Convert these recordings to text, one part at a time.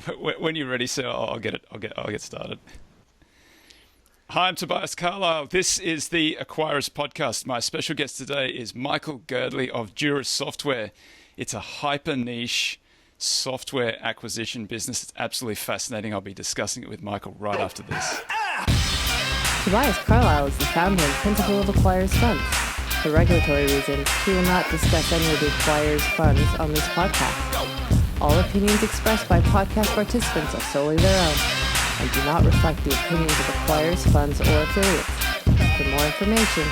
When you're ready, sir, I'll get started. Hi, I'm Tobias Carlisle. This is the Acquirers Podcast. My special guest today is Michael Girdley of Dura Software. It's a hyper niche software acquisition business. It's absolutely fascinating. I'll be discussing it with Michael right after this. Tobias Carlisle is the founder and principal of Acquirers Funds. For regulatory reasons, he will not discuss any of the Acquirers Funds on this podcast. All opinions expressed by podcast participants are solely their own and do not reflect the opinions of Acquirers Funds or affiliates. For more information,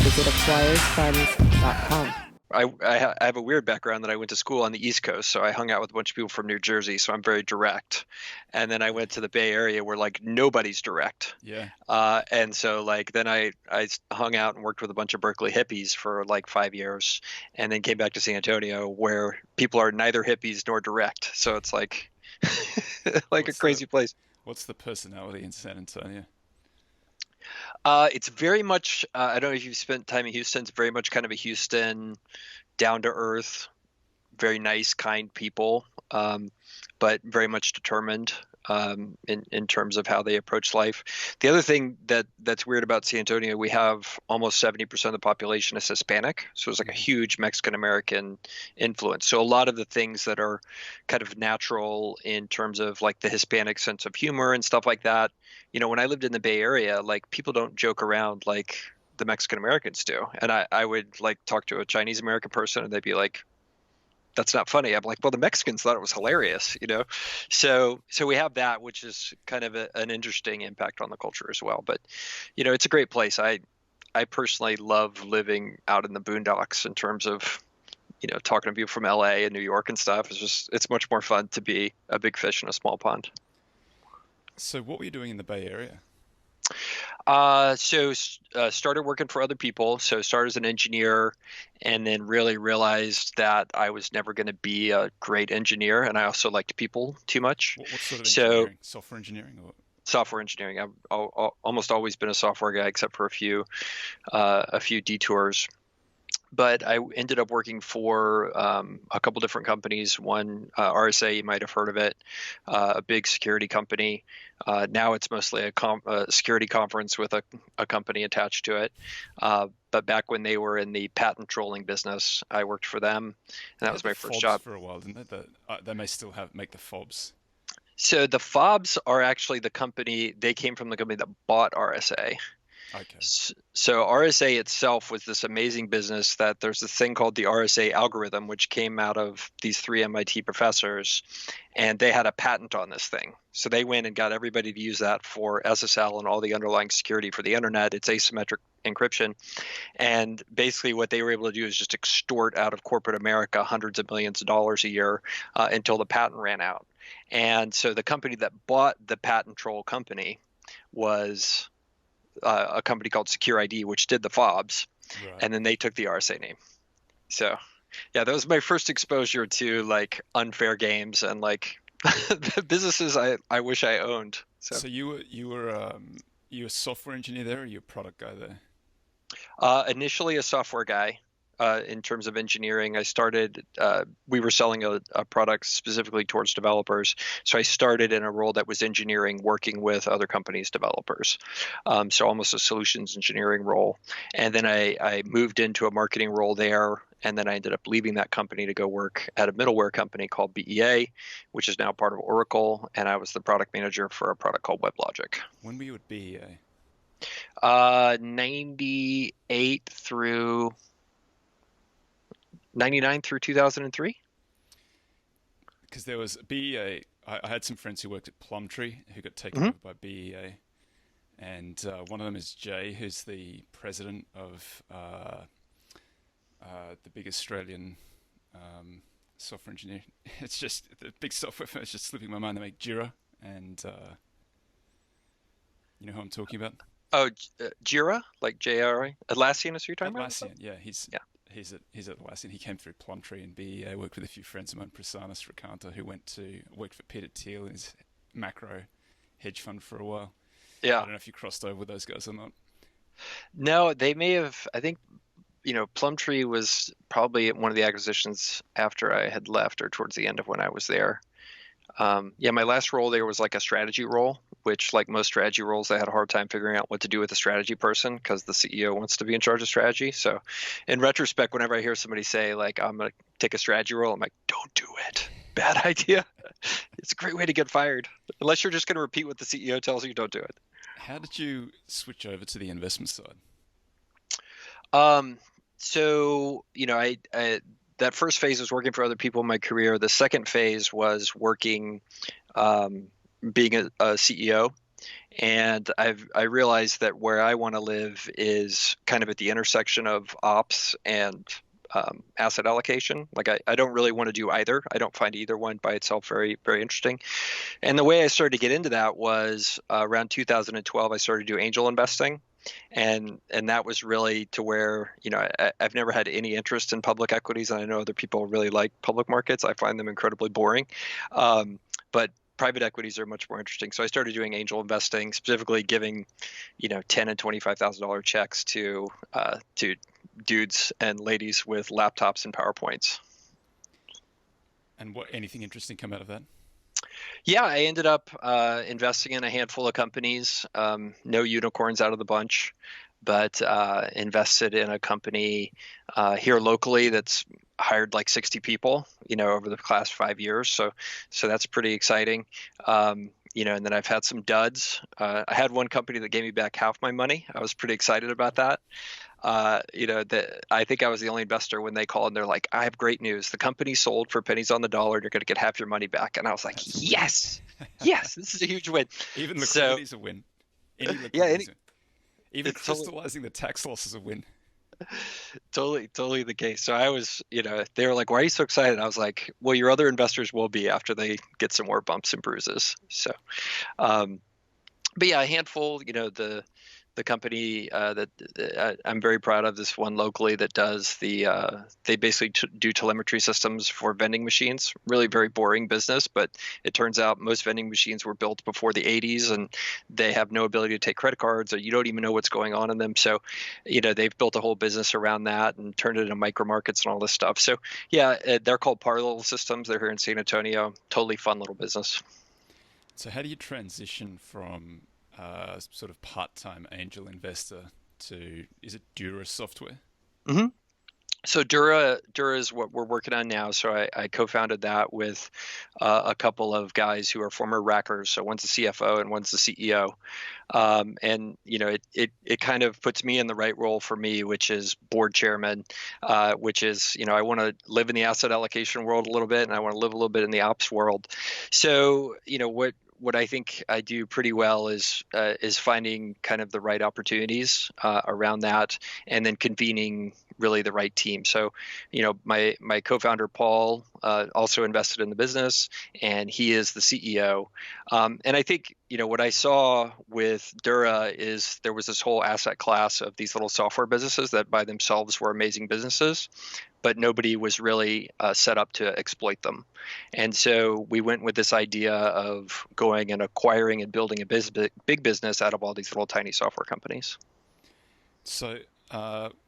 visit acquirersfunds.com. I have a weird background that I went to school on the East Coast, so I hung out with a bunch of people from New Jersey, so I'm very direct. And then I went to the Bay Area where like nobody's direct. Yeah. And so like then I hung out and worked with a bunch of Berkeley hippies for like 5 years, and then came back to San Antonio where people are neither hippies nor direct. So it's like like a crazy place. What's the personality in San Antonio? It's very much, I don't know if you've spent time in Houston, it's very much kind of a Houston, down to earth, very nice, kind people, but very much determined in terms of how they approach life. The other thing that's weird about San Antonio, we have almost 70% of the population is Hispanic. So it's like a huge Mexican-American influence. So a lot of the things that are kind of natural in terms of like the Hispanic sense of humor and stuff like that, you know, when I lived in the Bay Area, like people don't joke around like the Mexican Americans do. And I would like talk to a Chinese American person and they'd be like, that's not funny. I'm like, well, the Mexicans thought it was hilarious, you know? So we have that, which is kind of an interesting impact on the culture as well. But, you know, it's a great place. I personally love living out in the boondocks in terms of, you know, talking to people from LA and New York and stuff. It's much more fun to be a big fish in a small pond. So what were you doing in the Bay Area? Started working for other people. So started as an engineer and then really realized that I was never going to be a great engineer. And I also liked people too much. What sort of engineering? Software engineering? Or? Software engineering. I've almost always been a software guy except for a few detours. But I ended up working for a couple different companies. One, RSA, you might have heard of it, a big security company. Now it's mostly a security conference with a company attached to it. But back when they were in the patent trolling business, I worked for them, and that was my first job. For a while, didn't they? They may still make the fobs. So the fobs are actually the company. They came from the company that bought RSA. Okay. So RSA itself was this amazing business that there's this thing called the Rsa Algorithm, which came out of these 3 MIT professors, and they had a patent on this thing. So they went and got everybody to use that for SSL and all the underlying security for the internet. It's asymmetric encryption. And basically what they were able to do is just extort out of corporate America hundreds of millions of dollars a year until the patent ran out. And so the company that bought the patent troll company was a company called Secure ID, which did the fobs, right. And then they took the RSA name. So yeah, that was my first exposure to like unfair games and like the businesses I wish I owned. So you were a software engineer there, or you a product guy there? Initially a software guy. In terms of engineering, I started, we were selling a product specifically towards developers. So I started in a role that was engineering, working with other companies' developers. So almost a solutions engineering role. And then I moved into a marketing role there. And then I ended up leaving that company to go work at a middleware company called BEA, which is now part of Oracle. And I was the product manager for a product called WebLogic. When were you at BEA? 98 through 99 through 2003. Because there was BEA. I had some friends who worked at Plumtree who got taken over by BEA, and one of them is Jay, who's the president of the big Australian software engineer. It's just the big software firm. It's just slipping my mind. They make Jira, and you know who I'm talking about? Oh, Jira, like JRA. Atlassian is who you're talking about? Atlassian, yeah. He's at Atlassian. He came through Plumtree and BEA. Worked with a few friends of mine, Prasanna Srikanta, who worked for Peter Thiel in his macro hedge fund for a while. Yeah. I don't know if you crossed over with those guys or not. No, they may have. I think, you know, Plumtree was probably one of the acquisitions after I had left or towards the end of when I was there. Yeah, my last role there was like a strategy role, which like most strategy roles, I had a hard time figuring out what to do with a strategy person because the CEO wants to be in charge of strategy. So in retrospect, whenever I hear somebody say like, I'm going to take a strategy role, I'm like, don't do it. Bad idea. It's a great way to get fired. Unless you're just going to repeat what the CEO tells you, don't do it. How did you switch over to the investment side? Um, so, I that first phase was working for other people in my career. The second phase was working, um, being a CEO. And I realized that where I want to live is kind of at the intersection of ops and asset allocation. Like I don't really want to do either. I don't find either one by itself very, very interesting. And the way I started to get into that was around 2012. I started to do angel investing, and that was really to where I've never had any interest in public equities, and I know other people really like public markets. I find them incredibly boring, but private equities are much more interesting. So I started doing angel investing, specifically giving, $10,000 and $25,000 checks to dudes and ladies with laptops and PowerPoints. And what anything interesting come out of that? Yeah, I ended up investing in a handful of companies. No unicorns out of the bunch, but invested in a company here locally that's hired like 60 people, over the last 5 years. So that's pretty exciting. And then I've had some duds. I had one company that gave me back half my money. I was pretty excited about that. That I think I was the only investor when they called and they're like, I have great news. The company sold for pennies on the dollar. You're going to get half your money back. And I was like, yes, this is a huge win. Even liquidity is a win. Any Yeah, liquidity is a win. Even crystallizing the tax loss is a win. totally the case. So I was, they were like, why are you so excited? I was like, well, your other investors will be after they get some more bumps and bruises. So, but yeah, a handful, the company that I'm very proud of, this one locally that does they basically do telemetry systems for vending machines. Really very boring business, but it turns out most vending machines were built before the 80s and they have no ability to take credit cards, or you don't even know what's going on in them. So, they've built a whole business around that and turned it into micro markets and all this stuff. So yeah, they're called Parallel Systems. They're here in San Antonio. Totally fun little business. So how do you transition from sort of part-time angel investor to, is it Dura Software? Mm-hmm. So Dura is what we're working on now. So I co-founded that with a couple of guys who are former rackers. So one's the CFO and one's the CEO. And it kind of puts me in the right role for me, which is board chairman, which is, I want to live in the asset allocation world a little bit, and I want to live a little bit in the ops world. So what I think I do pretty well is finding kind of the right opportunities around that, and then convening really the right team. So, my co-founder Paul also invested in the business, and he is the CEO. And I think what I saw with Dura is there was this whole asset class of these little software businesses that by themselves were amazing businesses, but nobody was really set up to exploit them. And so we went with this idea of going and acquiring and building a big business out of all these little tiny software companies. So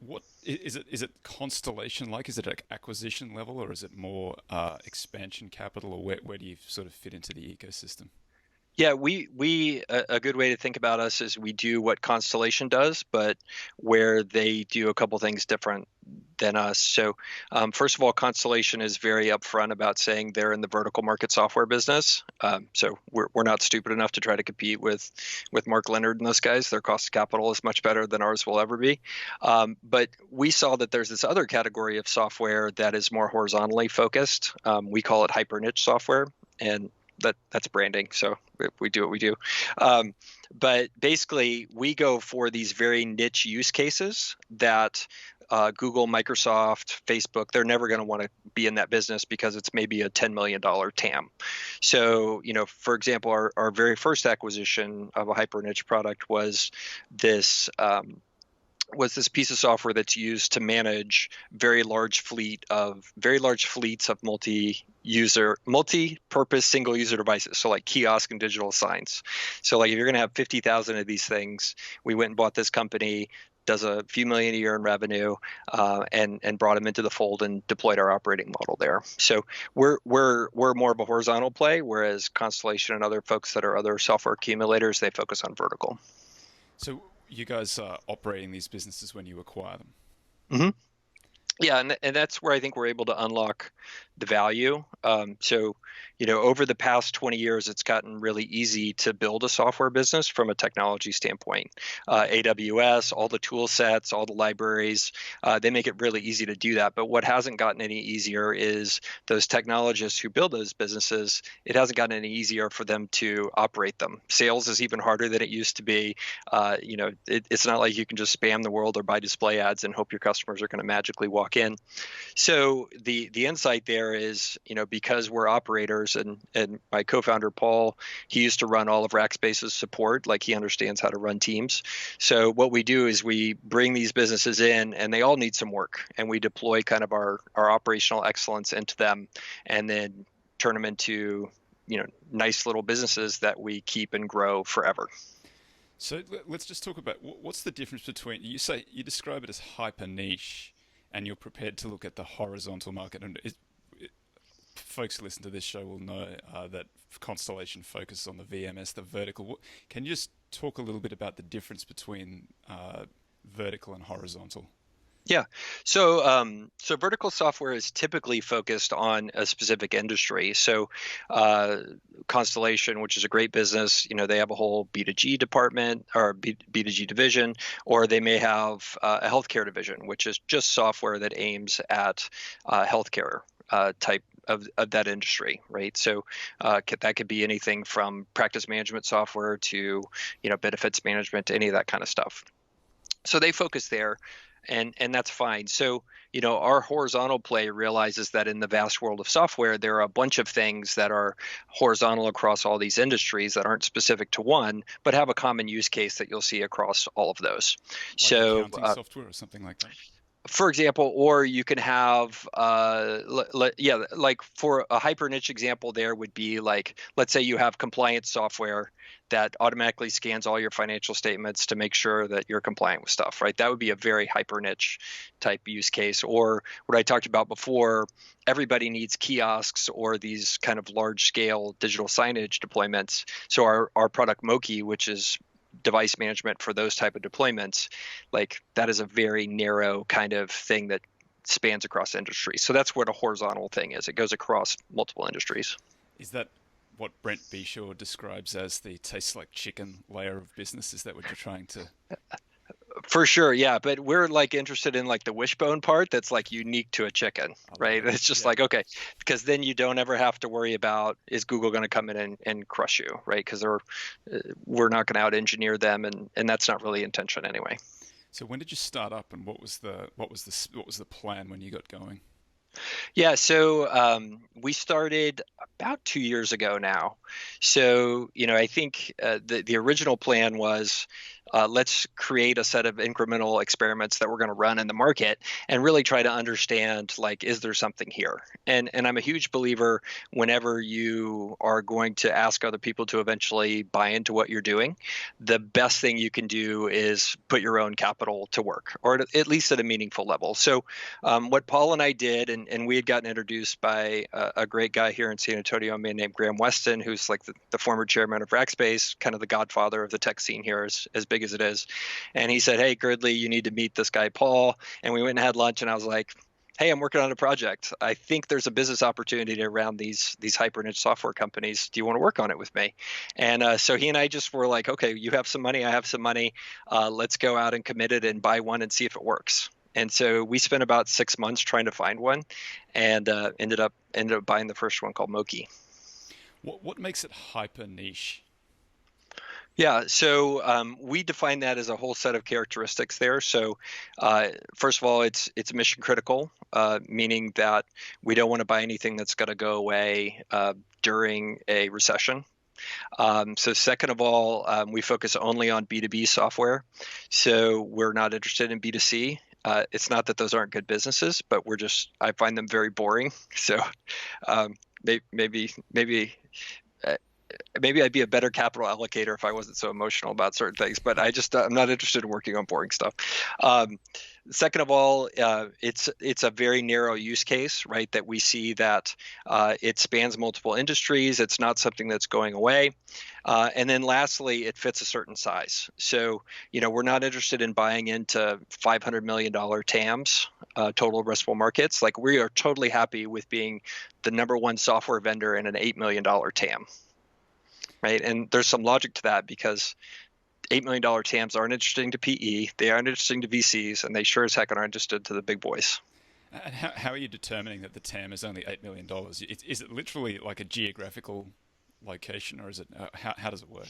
what is it? Is it constellation like? Is it like acquisition level, or is it more expansion capital, or where do you sort of fit into the ecosystem? Yeah, a good way to think about us is we do what Constellation does, but where they do a couple things different than us. So first of all, Constellation is very upfront about saying they're in the vertical market software business. So we're not stupid enough to try to compete with Mark Leonard and those guys. Their cost of capital is much better than ours will ever be. But we saw that there's this other category of software that is more horizontally focused. We call it hyper niche software, and that's branding. So we do what we do. But basically, we go for these very niche use cases that Google, Microsoft, Facebook, they're never going to want to be in that business because it's maybe a $10 million TAM. So, for example, our very first acquisition of a hyper niche product was this piece of software that's used to manage very large fleets of multi-purpose single user devices. So like kiosk and digital signs. So like if you're going to have 50,000 of these things, we went and bought this company does a few million a year in revenue, and brought them into the fold and deployed our operating model there. So we're more of a horizontal play, whereas Constellation and other folks that are other software accumulators, they focus on vertical. So you guys are operating these businesses when you acquire them. Mm-hmm. Yeah, and that's where I think we're able to unlock the value. So, over the past 20 years, it's gotten really easy to build a software business from a technology standpoint. AWS, all the tool sets, all the libraries, they make it really easy to do that. But what hasn't gotten any easier is those technologists who build those businesses, it hasn't gotten any easier for them to operate them. Sales is even harder than it used to be. It's not like you can just spam the world or buy display ads and hope your customers are going to magically walk in. So the insight there is, because we're operators, and my co-founder Paul, he used to run all of Rackspace's support, like he understands how to run teams. So what we do is we bring these businesses in, and they all need some work, and we deploy kind of our operational excellence into them, and then turn them into nice little businesses that we keep and grow forever. So let's just talk about what's the difference between, you describe it as hyper niche, and you're prepared to look at the horizontal market. And folks who listen to this show will know that Constellation focuses on the VMS, the vertical. Can you just talk a little bit about the difference between vertical and horizontal? Yeah. So vertical software is typically focused on a specific industry. So Constellation, which is a great business, they have a whole B2G department or B2G division, or they may have a healthcare division, which is just software that aims at healthcare type of that industry, right? So that could be anything from practice management software to benefits management, any of that kind of stuff. So they focus there. And that's fine. So, our horizontal play realizes that in the vast world of software, there are a bunch of things that are horizontal across all these industries that aren't specific to one, but have a common use case that you'll see across all of those. Like accounting software or something like that? For example, or you can have, like for a hyper niche example, there would be like, let's say you have compliance software that automatically scans all your financial statements to make sure that you're compliant with stuff, right? That would be a very hyper niche type use case. Or what I talked about before, everybody needs kiosks or these kind of large scale digital signage deployments. So our product Moki, which is device management for those type of deployments, like that is a very narrow kind of thing that spans across industries. So that's what a horizontal thing is. It goes across multiple industries. Is that what Brent Bishaw describes as the tastes like chicken layer of business? Is that what you're trying to? For sure, yeah. But we're like interested in like the wishbone part that's like unique to a chicken, right? It's just like, okay, because then you don't ever have to worry about, is Google going to come in and crush you, right? Because we're not going to out engineer them, and that's not really intention anyway. So when did you start up, and what was the plan when you got going? Yeah, so we started about 2 years ago now. So, I think the original plan was let's create a set of incremental experiments that we're going to run in the market and really try to understand, like, is there something here? And I'm a huge believer whenever you are going to ask other people to eventually buy into what you're doing, the best thing you can do is put your own capital to work, or at least at a meaningful level. So what Paul and I did, and we had gotten introduced by a great guy here in San Antonio, a man named Graham Weston, who's like the former chairman of Rackspace, kind of the godfather of the tech scene here, as big as it is. And he said, hey, Girdley, you need to meet this guy, Paul. And we went and had lunch, and I was like, hey, I'm working on a project. I think there's a business opportunity around these hyper niche software companies. Do you want to work on it with me? And so he and I just were like, okay, you have some money, I have some money. Let's go out and commit it and buy one and see if it works. And so we spent about 6 months trying to find one, and ended up buying the first one called Moki. What makes it hyper niche? Yeah, so we define that as a whole set of characteristics there. So first of all, it's mission critical, meaning that we don't want to buy anything that's going to go away during a recession. So second of all, we focus only on B2B software. So we're not interested in B2C. It's not that those aren't good businesses, but I find them very boring. So maybe maybe I'd be a better capital allocator if I wasn't so emotional about certain things. But I'm not interested in working on boring stuff. Second of all, it's a very narrow use case, right? That we see that it spans multiple industries. It's not something that's going away. And then lastly, it fits a certain size. So, we're not interested in buying into $500 million TAMs, total addressable markets. Like, we are totally happy with being the number one software vendor in an $8 million TAM, right? And there's some logic to that because $8 million TAMs aren't interesting to PE, they aren't interesting to VCs, and they sure as heck aren't interested to the big boys. And how are you determining that the TAM is only $8 million? Is it literally like a geographical location, or is it how does it work?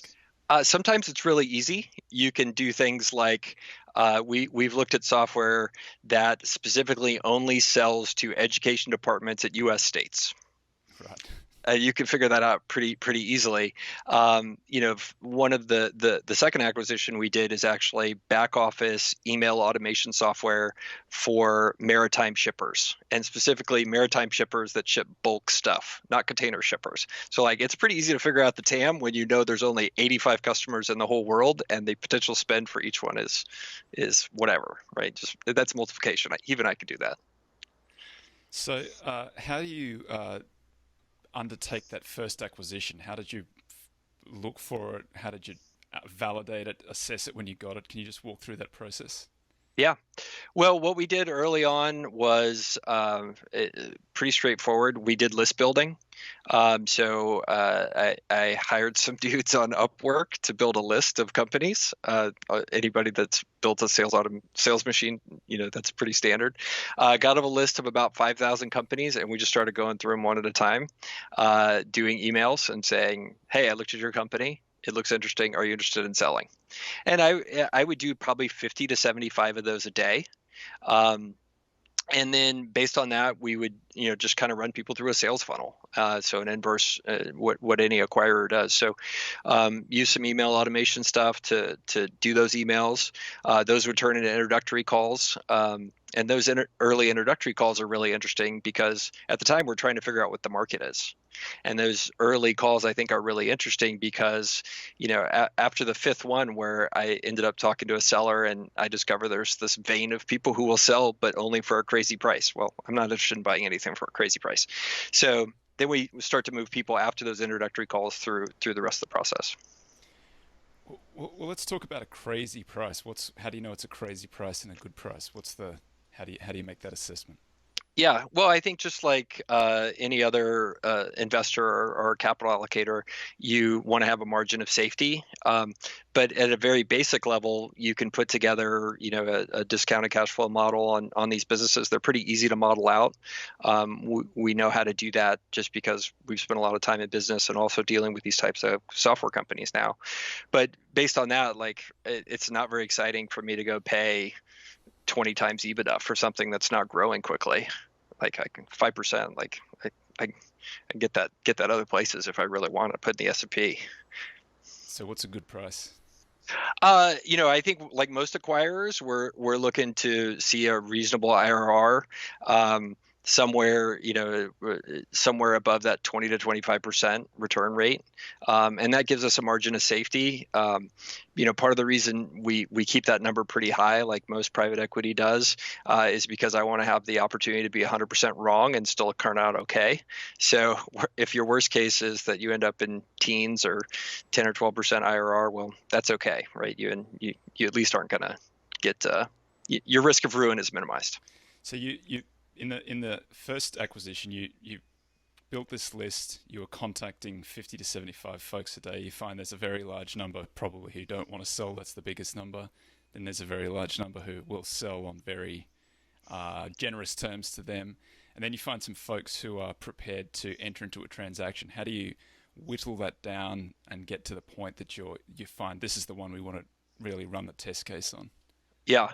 Sometimes it's really easy. You can do things like we've looked at software that specifically only sells to education departments at U.S. states. Right. You can figure that out pretty easily. One of the second acquisition we did is actually back office email automation software for maritime shippers, and specifically maritime shippers that ship bulk stuff, not container shippers. So it's pretty easy to figure out the TAM when there's only 85 customers in the whole world, and the potential spend for each one is whatever, right? Just that's multiplication. Even I could do that. So how do you undertake that first acquisition? How did you look for it? How did you validate it, assess it when you got it? Can you just walk through that process? Yeah. Well, what we did early on was pretty straightforward. We did list building. So I hired some dudes on Upwork to build a list of companies. Anybody that's built a sales machine, that's pretty standard. Got them a list of about 5,000 companies, and we just started going through them one at a time, doing emails and saying, "Hey, I looked at your company. It looks interesting. Are you interested in selling?" And I would do probably 50 to 75 of those a day. And then based on that, we would, just kind of run people through a sales funnel. So an inverse, what any acquirer does. So use some email automation stuff to do those emails. Those would turn into introductory calls. And those early introductory calls are really interesting because at the time we're trying to figure out what the market is. And those early calls, I think, are really interesting because, after the fifth one where I ended up talking to a seller and I discover there's this vein of people who will sell, but only for a crazy price. Well, I'm not interested in buying anything for a crazy price. So then we start to move people after those introductory calls through the rest of the process. Well, let's talk about a crazy price. How do you know it's a crazy price and a good price? How do you make that assessment? Yeah, well, I think just like any other investor or capital allocator, you want to have a margin of safety. But at a very basic level, you can put together, a discounted cash flow model on these businesses. They're pretty easy to model out. We know how to do that just because we've spent a lot of time in business and also dealing with these types of software companies now. But based on that, it's not very exciting for me to go pay 20 times EBITDA for something that's not growing quickly. I can 5%. I can get that other places if I really want to put in the S&P. So what's a good price? I think like most acquirers, we're looking to see a reasonable IRR. Somewhere above that 20 to 25% return rate. And that gives us a margin of safety. Part of the reason we keep that number pretty high, like most private equity does, is because I want to have the opportunity to be 100% wrong and still turn out okay. So if your worst case is that you end up in teens or 10 or 12% IRR, well, that's okay, right? You at least aren't going to get your risk of ruin is minimized. So you in the first acquisition, you built this list. You were contacting 50 to 75 folks a day. You find there's a very large number probably who don't want to sell. That's the biggest number. Then there's a very large number who will sell on very generous terms to them. And then you find some folks who are prepared to enter into a transaction. How do you whittle that down and get to the point that you find this is the one we want to really run the test case on? Yeah.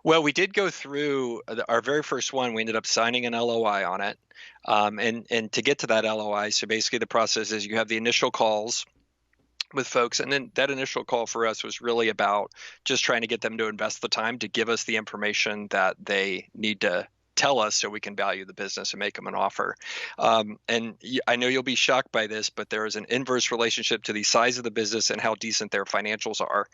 Well, we did go through our very first one. We ended up signing an LOI on it. And to get to that LOI, so basically the process is you have the initial calls with folks. And then that initial call for us was really about just trying to get them to invest the time to give us the information that they need to tell us so we can value the business and make them an offer. And I know you'll be shocked by this, but there is an inverse relationship to the size of the business and how decent their financials are.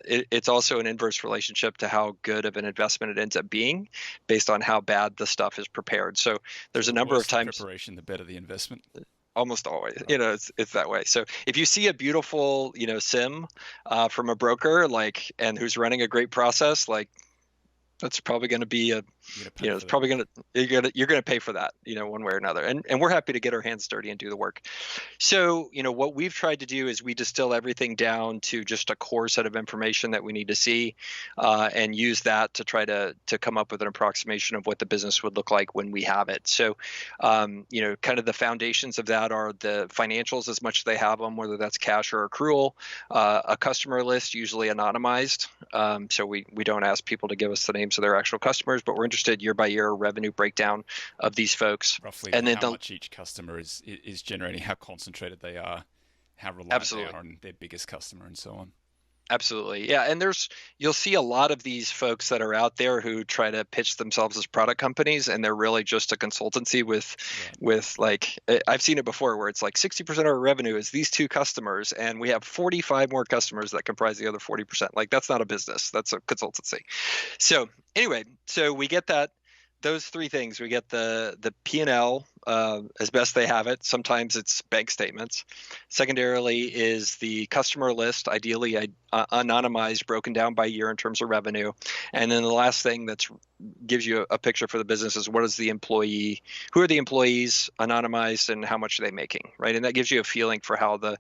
It's also an inverse relationship to how good of an investment it ends up being based on how bad the stuff is prepared. So there's a number of times. The preparation, the better the investment. Almost always, it's that way. So if you see a beautiful, sim from a broker, and who's running a great process, that's probably going to be it's probably going to, you're going to pay for that, one way or another. And we're happy to get our hands dirty and do the work. So, what we've tried to do is we distill everything down to just a core set of information that we need to see, and use that to try to come up with an approximation of what the business would look like when we have it. So, kind of the foundations of that are the financials as much as they have them, whether that's cash or accrual, a customer list, usually anonymized. So we don't ask people to give us the names of their actual customers, but we're interested year by year revenue breakdown of these folks. Roughly, and then how much each customer is generating, how concentrated they are, how reliant they are on their biggest customer, and so on. Absolutely. Yeah. And you'll see a lot of these folks that are out there who try to pitch themselves as product companies, and they're really just a consultancy with I've seen it before where it's 60% of our revenue is these two customers, and we have 45 more customers that comprise the other 40%. That's not a business. That's a consultancy. So anyway, we get those three things. We get the P&L as best they have it. Sometimes it's bank statements. Secondarily is the customer list, ideally anonymized, broken down by year in terms of revenue. And then the last thing that gives you a picture for the business is who are the employees, anonymized, and how much are they making, right? And that gives you a feeling for how the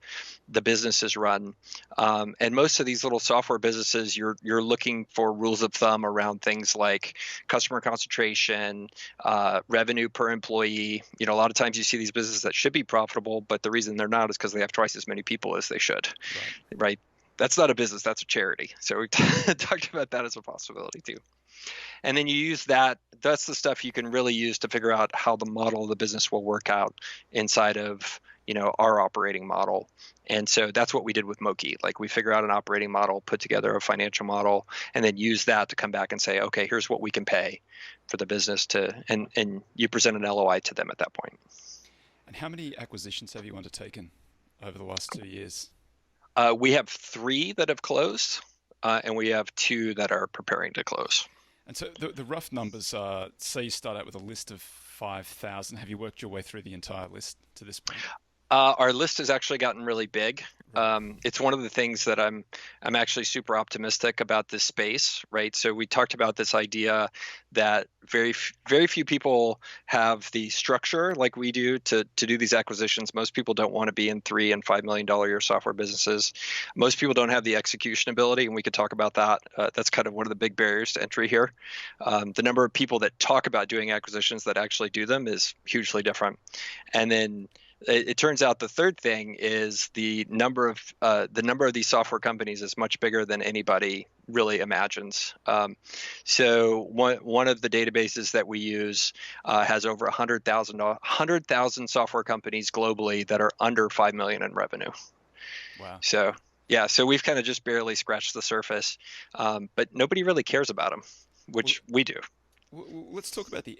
business is run. And most of these little software businesses, you're looking for rules of thumb around things like customer concentration, revenue per employee. A lot of times you see these businesses that should be profitable, but the reason they're not is because they have twice as many people as they should, right? That's not a business, that's a charity. So we talked about that as a possibility too. And then you use that's the stuff you can really use to figure out how the model of the business will work out inside of, our operating model. And so that's what we did with Moki. We figure out an operating model, put together a financial model, and then use that to come back and say, okay, here's what we can pay for the business and you present an LOI to them at that point. And how many acquisitions have you undertaken over the last 2 years? We have 3 that have closed, and we have 2 that are preparing to close. And so the rough numbers are, say you start out with a list of 5,000. Have you worked your way through the entire list to this point? Our list has actually gotten really big. It's one of the things that I'm actually super optimistic about this space, right? So we talked about this idea that very few people have the structure like we do to do these acquisitions. Most people don't want to be in $3 and $5 million a year software businesses. Most people don't have the execution ability, and we could talk about that. That's kind of one of the big barriers to entry here. The number of people that talk about doing acquisitions that actually do them is hugely different. And then it turns out the third thing is the number of these software companies is much bigger than anybody really imagines. So one of the databases that we use has over 100,000 software companies globally that are under 5 million in revenue. Wow. So yeah, so we've kind of just barely scratched the surface, but nobody really cares about them, which we do. Let's talk about the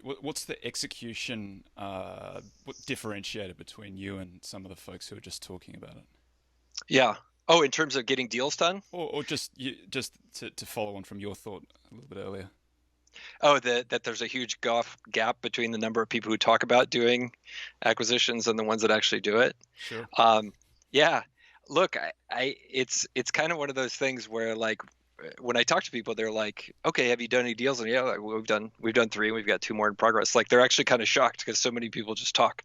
What's the execution differentiator between you and some of the folks who are just talking about it? Yeah. Oh, in terms of getting deals done? Or just to follow on from your thought a little bit earlier. Oh, that there's a huge gap between the number of people who talk about doing acquisitions and the ones that actually do it. Sure. Yeah. Look, it's kind of one of those things where when I talk to people, they're like, "Okay, have you done any deals?" And yeah, we've done 3, and we've got 2 more in progress. They're actually kind of shocked because so many people just talk.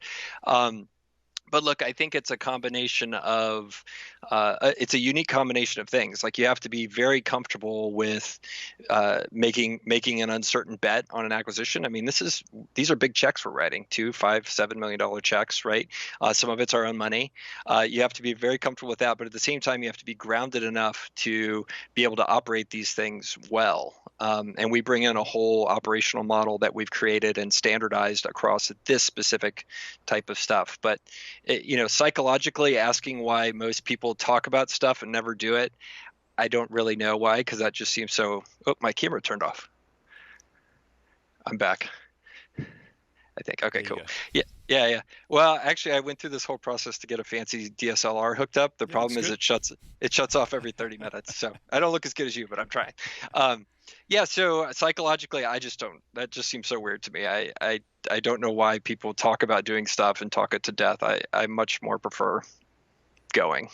But look, I think it's a combination of it's a unique combination of things. You have to be very comfortable with making an uncertain bet on an acquisition. I mean, these are big checks we're writing, $2, $5, $7 million checks, right? Some of it's our own money. You have to be very comfortable with that, but at the same time, you have to be grounded enough to be able to operate these things well. And we bring in a whole operational model that we've created and standardized across this specific type of stuff. But psychologically, asking why most people talk about stuff and never do it, I don't really know why, because that just seems so. Oh, my camera turned off. I'm back, I think. Okay, There you cool. go. Yeah. Well, actually, I went through this whole process to get a fancy DSLR hooked up. The Yeah, looks problem is good. it shuts off every 30 minutes. So I don't look as good as you, but I'm trying. Yeah. So psychologically, I just don't. That just seems so weird to me. I don't know why people talk about doing stuff and talk it to death. I much more prefer going.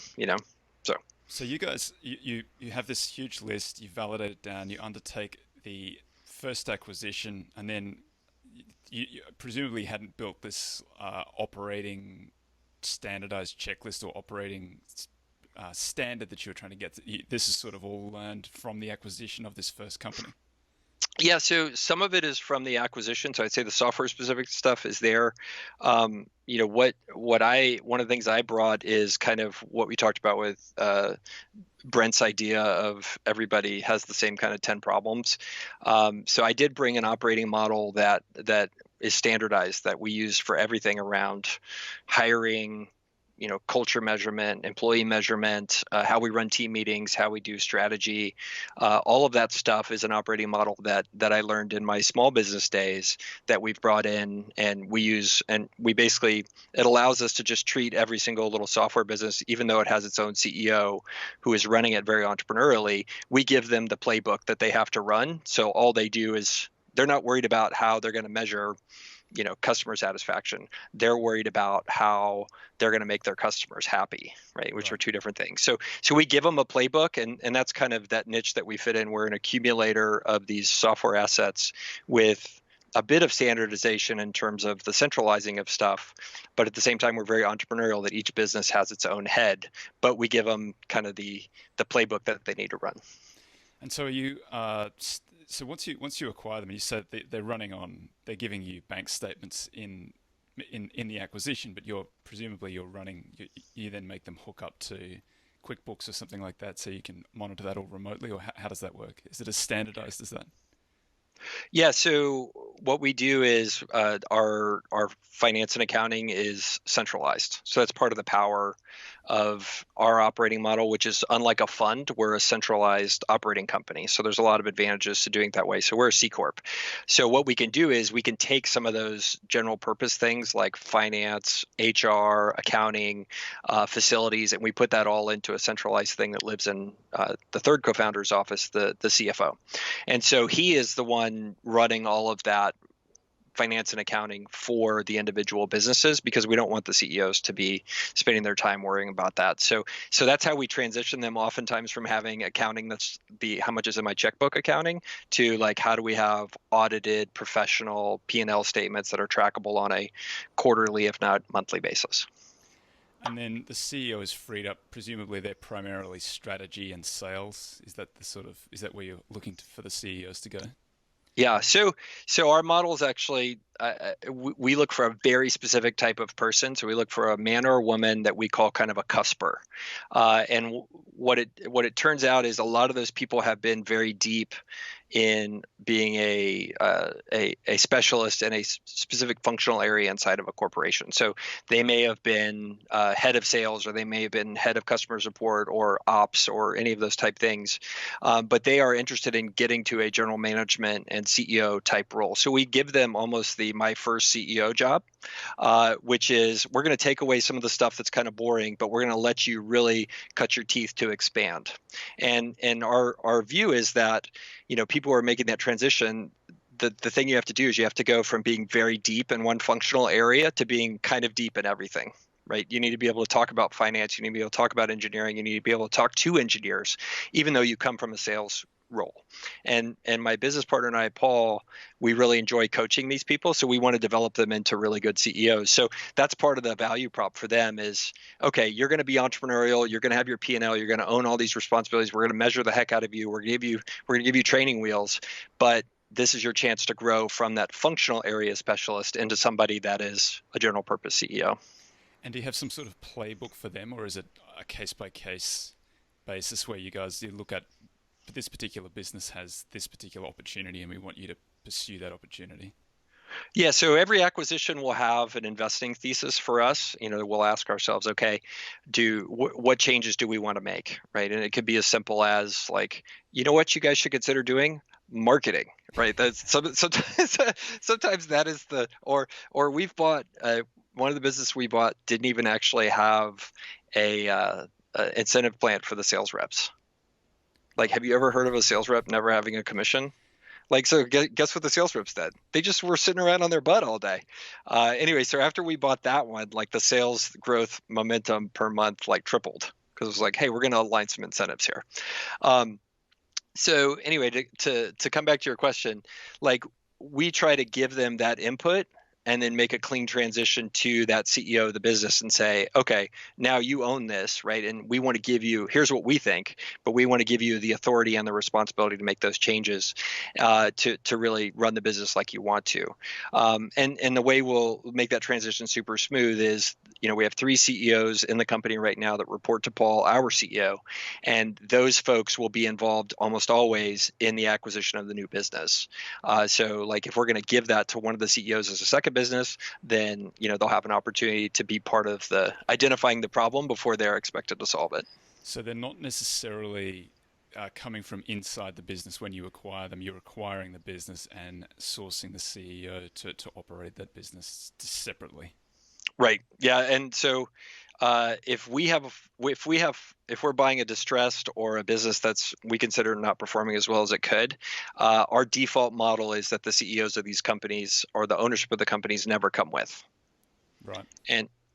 So. So you guys, you have this huge list. You validate it down. You undertake the first acquisition, and then you presumably hadn't built this operating standardized checklist or operating standard that you were trying to get. This is sort of all learned from the acquisition of this first company. Yeah, so some of it is from the acquisition. So I'd say the software specific stuff is there. One of the things I brought is kind of what we talked about with Brent's idea of everybody has the same kind of 10 problems. So I did bring an operating model that is standardized that we use for everything around hiring, culture measurement, employee measurement, how we run team meetings, how we do strategy. All of that stuff is an operating model that I learned in my small business days that we've brought in and we use. And we basically, it allows us to just treat every single little software business, even though it has its own CEO who is running it very entrepreneurially, we give them the playbook that they have to run. So all they do is they're not worried about how they're going to measure customer satisfaction. They're worried about how they're going to make their customers happy, right? Which are two different things. So we give them a playbook, and that's kind of that niche that we fit in. We're an accumulator of these software assets with a bit of standardization in terms of the centralizing of stuff, but at the same time, we're very entrepreneurial that each business has its own head, but we give them kind of the playbook that they need to run. And so are you so once you acquire them, you said they're giving you bank statements in the acquisition, but you're running. You then make them hook up to QuickBooks or something like that, so you can monitor that all remotely. Or how does that work? Is it as standardized as that? Yeah, so what we do is our finance and accounting is centralized. So that's part of the power of our operating model, which is unlike a fund, we're a centralized operating company. So there's a lot of advantages to doing it that way. So we're a C Corp. So what we can do is we can take some of those general purpose things like finance, HR, accounting, facilities, and we put that all into a centralized thing that lives in the third co-founder's office, the CFO. And so he is the one running all of that finance and accounting for the individual businesses because we don't want the CEOs to be spending their time worrying about that. So that's how we transition them oftentimes from having accounting that's the how much is in my checkbook accounting to like how do we have audited professional P&L statements that are trackable on a quarterly if not monthly basis. And then the CEO is freed up. Presumably, they're primarily strategy and sales. Is that where you're looking for the CEOs to go? Yeah, so our model is actually we look for a very specific type of person. So we look for a man or a woman that we call kind of a cusper. And what it turns out is a lot of those people have been very deep in being a specialist in a specific functional area inside of a corporation. So they may have been head of sales, or they may have been head of customer support, or ops, or any of those type things. But they are interested in getting to a general management and CEO type role. So we give them almost the my first CEO job, which is we're going to take away some of the stuff that's kind of boring, but we're going to let you really cut your teeth to expand. And our view is that people who are making that transition, the thing you have to do is you have to go from being very deep in one functional area to being kind of deep in everything, right? You need to be able to talk about finance. You need to be able to talk about engineering. You need to be able to talk to engineers, even though you come from a sales role. And my business partner and I, Paul, we really enjoy coaching these people. So we want to develop them into really good CEOs. So that's part of the value prop for them is, okay, you're going to be entrepreneurial. You're going to have your P&L. You're going to own all these responsibilities. We're going to measure the heck out of you. We're going to give you training wheels, but this is your chance to grow from that functional area specialist into somebody that is a general purpose CEO. And do you have some sort of playbook for them, or is it a case by case basis where you look at this particular business has this particular opportunity and we want you to pursue that opportunity? Yeah, so every acquisition will have an investing thesis for us. We'll ask ourselves, okay, what changes do we want to make, right? And it could be as simple as like, what you guys should consider doing? marketing, right? That's sometimes that is or we've bought one of the business we bought didn't even actually have a incentive plan for the sales reps. Like, have you ever heard of a sales rep never having a commission? Like, so guess what the sales reps did? They just were sitting around on their butt all day. Anyway, so after we bought that one, like the sales growth momentum per month like tripled because it was like, hey, we're going to align some incentives here. So anyway, to come back to your question, like we try to give them that input and then make a clean transition to that CEO of the business and say, okay, now you own this, right? And we want to give you, here's what we think, but we want to give you the authority and the responsibility to make those changes to really run the business like you want to. And the way we'll make that transition super smooth is, we have 3 CEOs in the company right now that report to Paul, our CEO, and those folks will be involved almost always in the acquisition of the new business. So like if we're going to give that to one of the CEOs as a second business, then they'll have an opportunity to be part of the identifying the problem before they're expected to solve it. So they're not necessarily coming from inside the business when you acquire them. You're acquiring the business and sourcing the CEO to operate that business separately. Right. Yeah. And so if we're buying a distressed or a business that's we consider not performing as well as it could, our default model is that the CEOs of these companies or the ownership of the companies never come with. Right.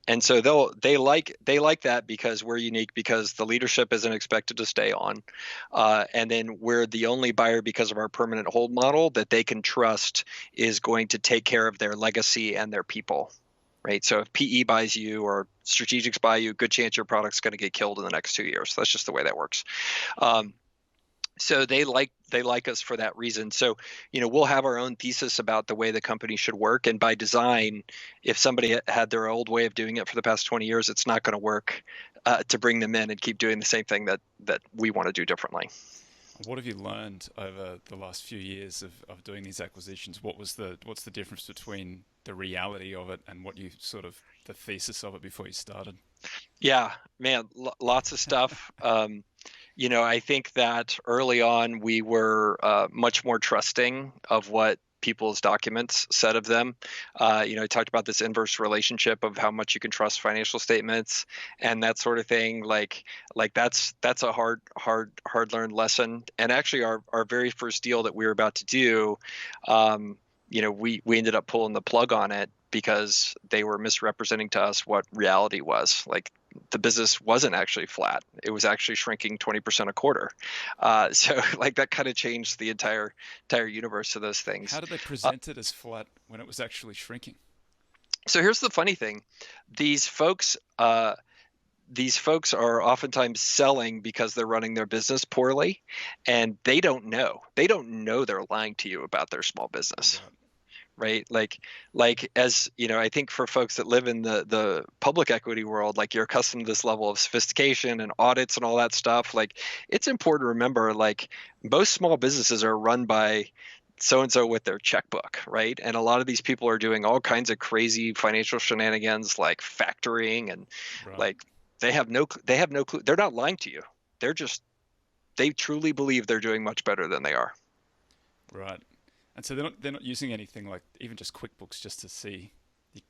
And so they like that because we're unique, because the leadership isn't expected to stay on, and then we're the only buyer because of our permanent hold model that they can trust is going to take care of their legacy and their people. Right. So if PE buys you or strategics buy you, good chance your product's going to get killed in the next 2 years. That's just the way that works. So they like us for that reason. So, we'll have our own thesis about the way the company should work. And by design, if somebody had their old way of doing it for the past 20 years, it's not going to work to bring them in and keep doing the same thing that we want to do differently. What have you learned over the last few years of doing these acquisitions? What's the difference between the reality of it and what you the thesis of it before you started? Yeah, man, lots of stuff. I think that early on we were much more trusting of what people's documents said of them. I talked about this inverse relationship of how much you can trust financial statements and that sort of thing. Like that's a hard learned lesson. And actually our very first deal that we were about to do, we ended up pulling the plug on it because they were misrepresenting to us what reality was. Like the business wasn't actually flat. It was actually shrinking 20% a quarter. So like that kind of changed the entire universe of those things. How did they present it as flat when it was actually shrinking? So here's the funny thing. These folks are oftentimes selling because they're running their business poorly, and they don't know. They don't know they're lying to you about their small business. Right. Like as I think for folks that live in the public equity world, like you're accustomed to this level of sophistication and audits and all that stuff. Like it's important to remember, like most small businesses are run by so-and-so with their checkbook, right? And a lot of these people are doing all kinds of crazy financial shenanigans like factoring and like they have no clue. They're not lying to you. They truly believe they're doing much better than they are. Right. And so they're not using anything like even just QuickBooks just to see,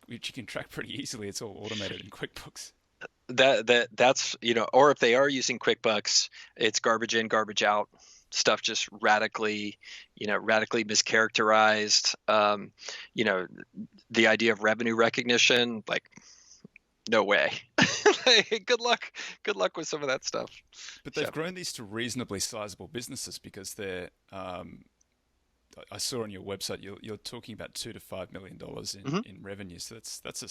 which you can track pretty easily. It's all automated in QuickBooks. That's or if they are using QuickBooks, it's garbage in, garbage out stuff, just radically mischaracterized. The idea of revenue recognition, like no way. Good luck with some of that stuff. But they've grown these to reasonably sizable businesses because they're. I saw on your website you're talking about $2 to $5 million in revenue. So that's a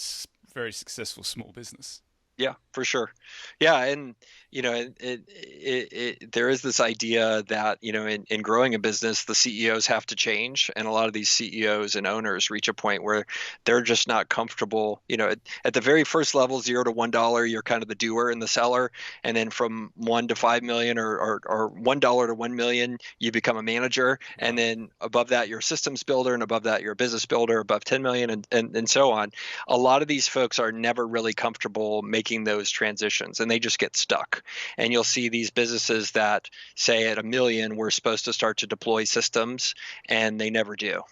very successful small business. Yeah, for sure. Yeah, and there is this idea that in growing a business, the CEOs have to change, and a lot of these CEOs and owners reach a point where they're just not comfortable. At the very first level, $0 to $1, you're kind of the doer and the seller, and then from $1 to $5 million or $1 to $1 million, you become a manager, and then above that, you're a systems builder, and above that, you're a business builder. Above 10 million, and so on. A lot of these folks are never really comfortable making making those transitions, and they just get stuck. And you'll see these businesses that say at $1 million we're supposed to start to deploy systems, and they never do.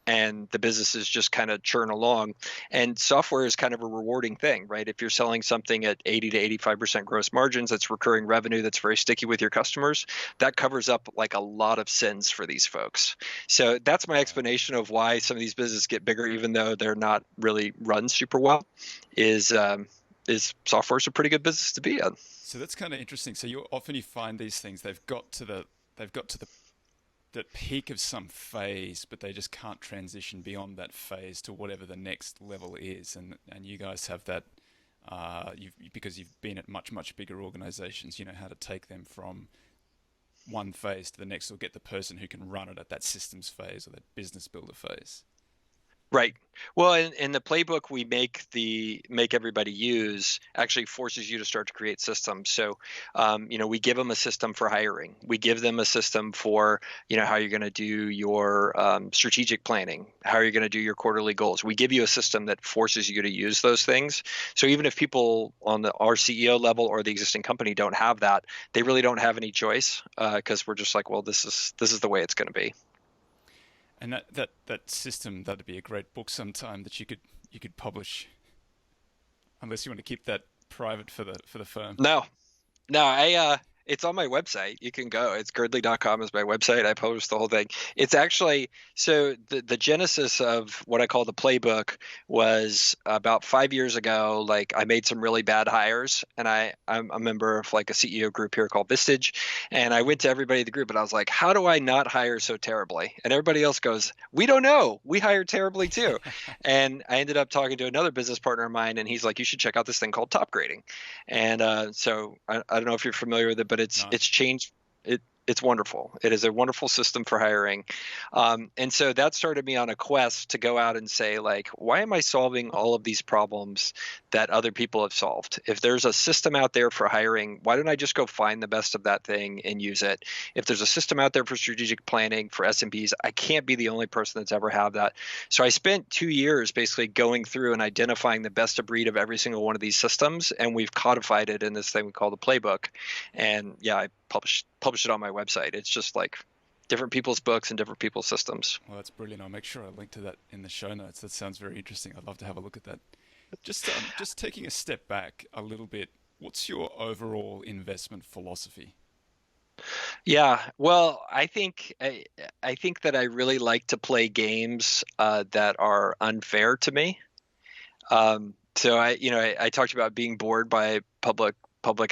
And the businesses just kind of churn along. And software is kind of a rewarding thing, right? If you're selling something at 80 to 85% gross margins, that's recurring revenue, that's very sticky with your customers, that covers up like a lot of sins for these folks. So that's my explanation of why some of these businesses get bigger, even though they're not really run super well, is software's a pretty good business to be in. So that's kind of interesting. So you find these things, they've got to the peak of some phase, but they just can't transition beyond that phase to whatever the next level is. And you guys have that, because you've been at much bigger organizations, you know how to take them from one phase to the next, or get the person who can run it at that systems phase or that business builder phase. Right. Well, in the playbook we make everybody use actually forces you to start to create systems. So, we give them a system for hiring. We give them a system for, how you're going to do your strategic planning, how you're going to do your quarterly goals. We give you a system that forces you to use those things. So even if people on our CEO level or the existing company don't have that, they really don't have any choice, because we're just like, well, this is the way it's going to be. And that system, that'd be a great book sometime that you could publish, unless you want to keep that private for the firm. No, it's on my website. You can go. It's girdley.com is my website. I publish the whole thing. It's actually, so the genesis of what I call the playbook was about 5 years ago. Like, I made some really bad hires, and I'm a member of like a CEO group here called Vistage. And I went to everybody in the group and I was like, how do I not hire so terribly? And everybody else goes, we don't know. We hire terribly too. And I ended up talking to another business partner of mine, and he's like, you should check out this thing called top grading. And so I don't know if you're familiar with it, but it's changed. It's wonderful. It is a wonderful system for hiring. And so that started me on a quest to go out and say, like, why am I solving all of these problems that other people have solved? If there's a system out there for hiring, why don't I just go find the best of that thing and use it? If there's a system out there for strategic planning for SMBs, I can't be the only person that's ever had that. So I spent 2 years basically going through and identifying the best of breed of every single one of these systems, and we've codified it in this thing we call the playbook. And yeah, I publish it on my website. It's just like different people's books and different people's systems. Well, that's brilliant. I'll make sure I link to that in the show notes. That sounds very interesting. I'd love to have a look at that. Just taking a step back a little bit, what's your overall investment philosophy? Yeah, well, I think that I really like to play games that are unfair to me. So I talked about being bored by public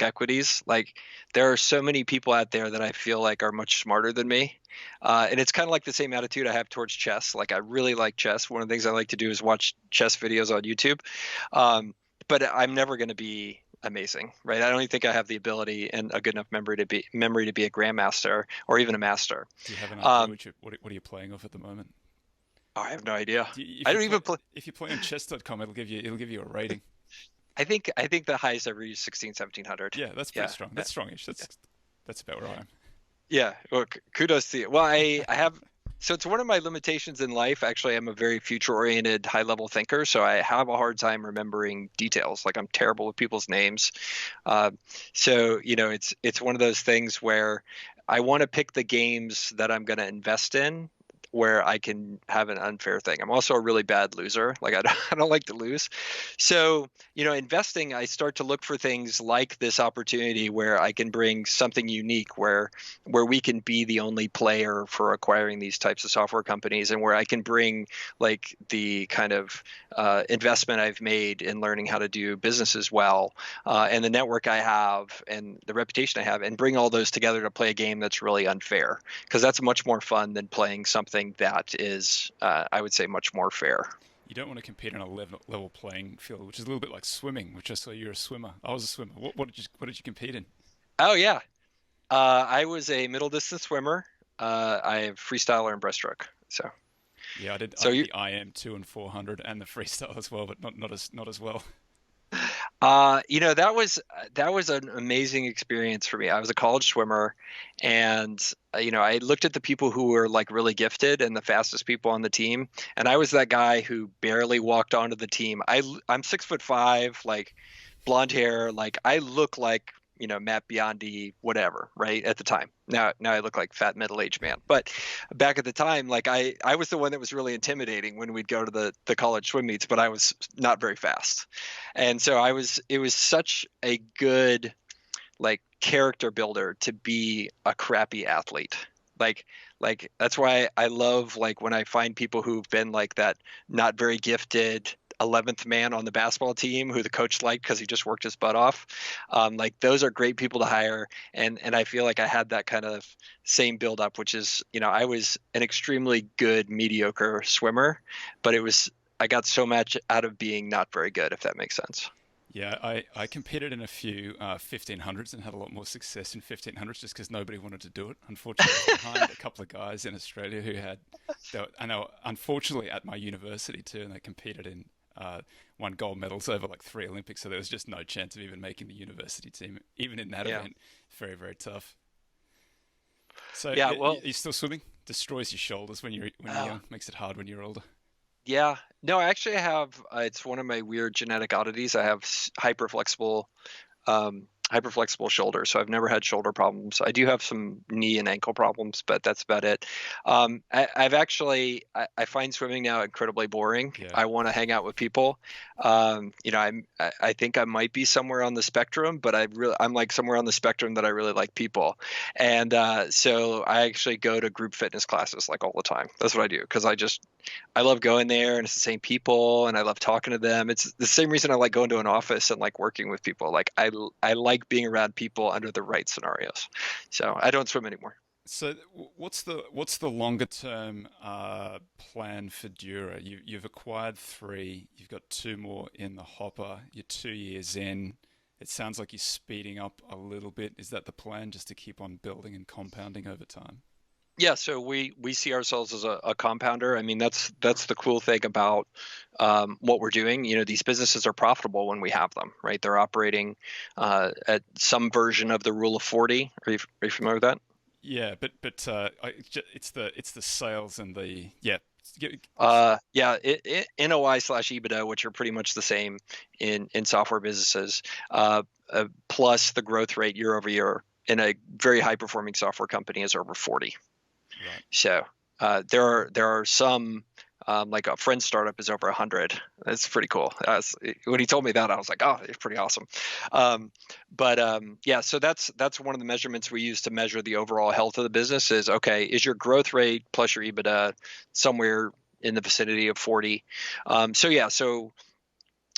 equities. Like, there are so many people out there that I feel like are much smarter than me. And it's kind of like the same attitude I have towards chess. Like, I really like chess. One of the things I like to do is watch chess videos on YouTube. But I'm never going to be amazing, right? I don't even think I have the ability and a good enough memory to be a grandmaster or even a master. Do you have an idea what are you playing off at the moment? Oh, I have no idea. I don't even play. If you play on chess.com, it'll give you a rating. I think the highest ever used 1700. Yeah, that's pretty strong. That's strongish. That's about where I am. Yeah. Well, kudos to you. Well, I have. So it's one of my limitations in life. Actually, I'm a very future-oriented, high-level thinker, so I have a hard time remembering details. Like, I'm terrible with people's names. So it's one of those things where I want to pick the games that I'm going to invest in, where I can have an unfair thing. I'm also a really bad loser. Like, I don't like to lose. So, investing, I start to look for things like this opportunity where I can bring something unique, where we can be the only player for acquiring these types of software companies, and where I can bring like the kind of investment I've made in learning how to do businesses well, and the network I have and the reputation I have, and bring all those together to play a game that's really unfair, because that's much more fun than playing something that is, I would say, much more fair. You don't want to compete on a level playing field, which is a little bit like swimming, which I saw you're a swimmer. I was a swimmer. What did you compete in? Oh, yeah. I was a middle distance swimmer. I have freestyler and breaststroke. So yeah, I did the IM 2 and 400 and the freestyle as well, but not as well. That was an amazing experience for me. I was a college swimmer, and I looked at the people who were like really gifted and the fastest people on the team, and I was that guy who barely walked onto the team. I'm 6'5", like blonde hair. Like I look like, Matt Biondi, whatever, right? At the time. Now I look like fat middle-aged man. But back at the time, like I was the one that was really intimidating when we'd go to the college swim meets, but I was not very fast. And so it was such a good like character builder to be a crappy athlete. Like that's why I love like when I find people who've been like that not very gifted 11th man on the basketball team who the coach liked because he just worked his butt off. Like those are great people to hire. And I feel like I had that kind of same build up, which is, I was an extremely good, mediocre swimmer, but I got so much out of being not very good, if that makes sense. Yeah, I competed in a few 1500s and had a lot more success in 1500s just because nobody wanted to do it. Unfortunately, I was behind a couple of guys in Australia who I know, unfortunately, at my university too, and they competed in won gold medals over like 3 Olympics, so there was just no chance of even making the university team, even in that event. Very, very tough. So yeah, well, you're still swimming? Destroys your shoulders when you're young, makes it hard when you're older. Yeah, no, I actually have. It's one of my weird genetic oddities. I have hyperflexible shoulders, so I've never had shoulder problems. I do have some knee and ankle problems, but that's about it. I find swimming now incredibly boring. Yeah. I want to hang out with people. I think I might be somewhere on the spectrum, but I'm like somewhere on the spectrum that I really like people, and so I actually go to group fitness classes like all the time. That's what I do because I love going there and it's the same people and I love talking to them. It's the same reason I like going to an office and like working with people. Like I like being around people under the right scenarios. So I don't swim anymore. So what's the longer term plan for Dura? You've acquired 3, you've got 2 more in the hopper. You're 2 years in. It sounds like you're speeding up a little bit. Is that the plan, just to keep on building and compounding over time? Yeah, so we see ourselves as a compounder. I mean, that's the cool thing about what we're doing. These businesses are profitable when we have them, right? They're operating at some version of the Rule of 40. Are you familiar with that? Yeah, but it's the sales and the NOI/EBITDA, which are pretty much the same in software businesses, plus the growth rate year over year in a very high performing software company is over 40. Right. So there are some like a friend startup is over 100. That's pretty cool. When he told me that, I was like, oh, it's pretty awesome. Yeah, so that's one of the measurements we use to measure the overall health of the business. Is okay, is your growth rate plus your EBITDA somewhere in the vicinity of 40? So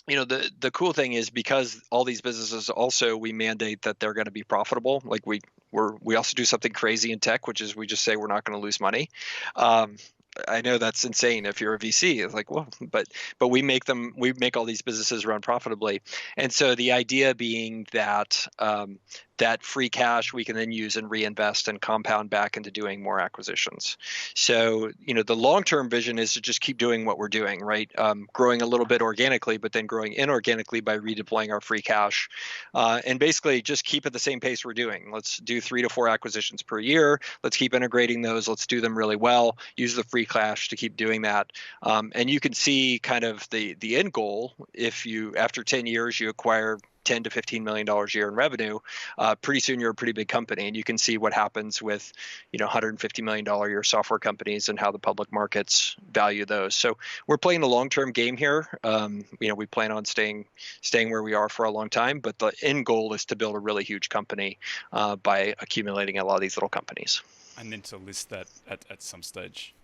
the cool thing is because all these businesses also we mandate that they're going to be profitable. Like we also do something crazy in tech, which is we just say we're not going to lose money. I know that's insane if you're a VC. It's like, well, but we make all these businesses run profitably. And so the idea being that that free cash we can then use and reinvest and compound back into doing more acquisitions. So, the long-term vision is to just keep doing what we're doing, right? Growing a little bit organically, but then growing inorganically by redeploying our free cash. And basically just keep at the same pace we're doing. Let's do 3 to 4 acquisitions per year. Let's keep integrating those. Let's do them really well. Use the free cash to keep doing that. And you can see kind of the end goal if after 10 years, you acquire $10 to $15 million a year in revenue, pretty soon you're a pretty big company, and you can see what happens with, $150 million a year software companies and how the public markets value those. So we're playing the long-term game here. We plan on staying where we are for a long time, but the end goal is to build a really huge company by accumulating a lot of these little companies. And then to list that at some stage.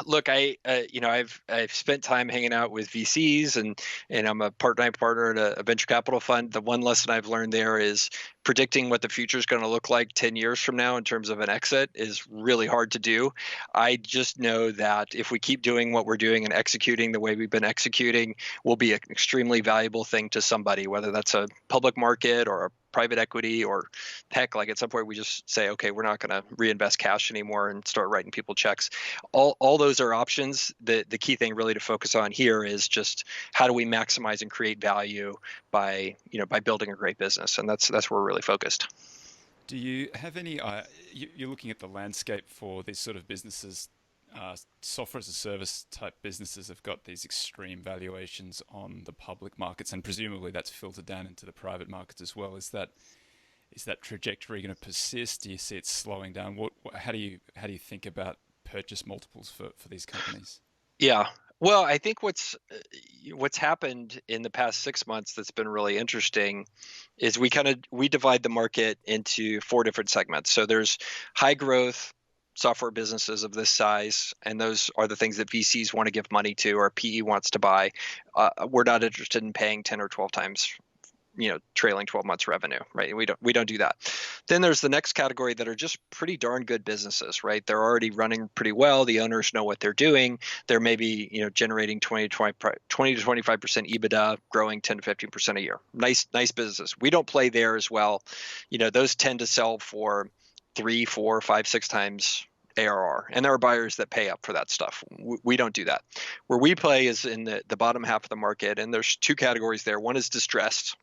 Look, I've spent time hanging out with VCs and I'm a part-time partner at a venture capital fund. The one lesson I've learned there is predicting what the future is going to look like 10 years from now in terms of an exit is really hard to do. I just know that if we keep doing what we're doing and executing the way we've been executing, we'll be an extremely valuable thing to somebody, whether that's a public market or a private equity, or heck, like at some point we just say, okay, we're not going to reinvest cash anymore and start writing people checks. All those are options. The key thing really to focus on here is just how do we maximize and create value by building a great business, and that's where we're really focused. Do you have any? You're looking at the landscape for these sort of businesses software as a service type businesses have got these extreme valuations on the public markets, and presumably that's filtered down into the private markets as well. Is that trajectory going to persist? Do you see it slowing down? How do you think about purchase multiples for these companies? Yeah. Well, I think what's happened in the past 6 months that's been really interesting is we divide the market into 4 different segments. So there's high growth software businesses of this size, and those are the things that VCs want to give money to or PE wants to buy. We're not interested in paying 10 or 12 times trailing 12 months revenue, right? We don't do that. Then there's the next category that are just pretty darn good businesses, right? They're already running pretty well. The owners know what they're doing. They're maybe, generating 20 to 25% EBITDA, growing 10 to 15% a year. Nice businesses. We don't play there as well. Those tend to sell for 3, 4, 5, 6 times ARR, and there are buyers that pay up for that stuff. We don't do that. Where we play is in the bottom half of the market, and there's 2 categories there. One is distressed.